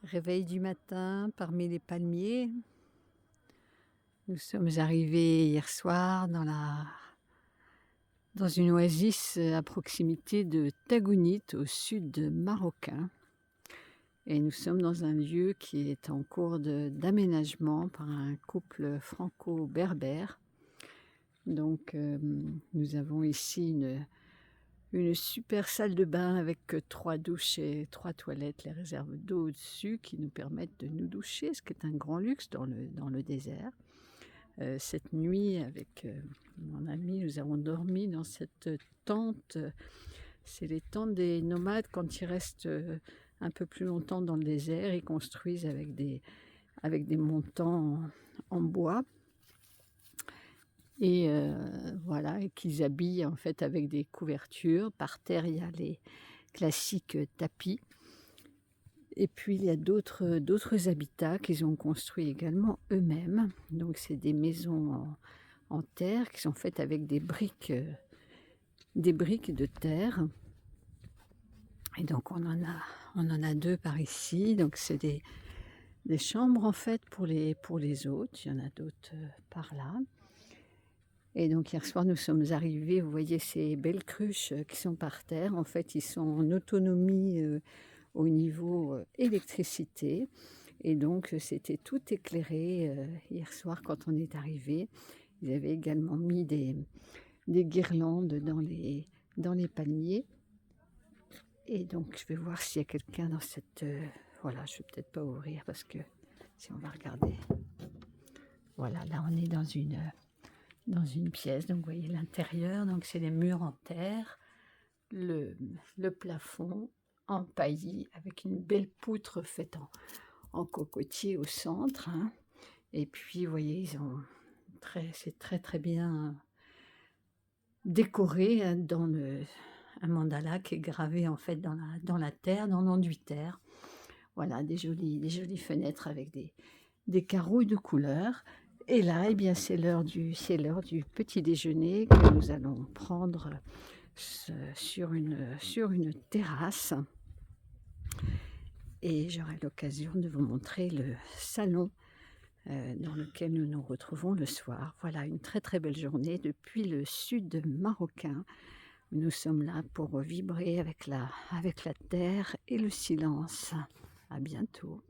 Réveil du matin parmi les palmiers. Nous sommes arrivés hier soir dans une oasis à proximité de Tagounit, au sud marocain. Et nous sommes dans un lieu qui est en cours d'aménagement par un couple franco-berbère. Donc nous avons ici une super salle de bain avec 3 douches et 3 toilettes, les réserves d'eau au-dessus qui nous permettent de nous doucher, ce qui est un grand luxe dans le désert. Cette nuit, avec mon ami, nous avons dormi dans cette tente. C'est les tentes des nomades quand ils restent un peu plus longtemps dans le désert. Ils construisent avec des montants en bois. Et voilà, et qu'ils habillent en fait avec des couvertures. Par terre, il y a les classiques tapis. Et puis, il y a d'autres habitats qu'ils ont construits également eux-mêmes. Donc, c'est des maisons en terre qui sont faites avec des briques de terre. Et donc, on en a 2 par ici. Donc, c'est des chambres en fait pour les hôtes. Il y en a d'autres par là. Et donc hier soir, nous sommes arrivés, vous voyez ces belles cruches qui sont par terre. En fait, ils sont en autonomie au niveau électricité. Et donc, c'était tout éclairé hier soir quand on est arrivé. Ils avaient également mis des guirlandes dans les palmiers. Et donc, je vais voir s'il y a quelqu'un dans cette... voilà, je ne vais peut-être pas ouvrir parce que si on va regarder... Voilà, là, on est dans une pièce, donc vous voyez l'intérieur, donc c'est les murs en terre, le plafond en paillis avec une belle poutre faite en cocotier au centre, hein. Et puis vous voyez, c'est très très bien décoré, hein, dans un mandala qui est gravé en fait dans la terre, dans l'enduit terre. Voilà, des jolies fenêtres avec des carreaux de couleur. Et là, eh bien, c'est l'heure du petit déjeuner que nous allons prendre sur une terrasse. Et j'aurai l'occasion de vous montrer le salon dans lequel nous nous retrouvons le soir. Voilà, une très très belle journée depuis le sud marocain. Nous sommes là pour vibrer avec la terre et le silence. À bientôt.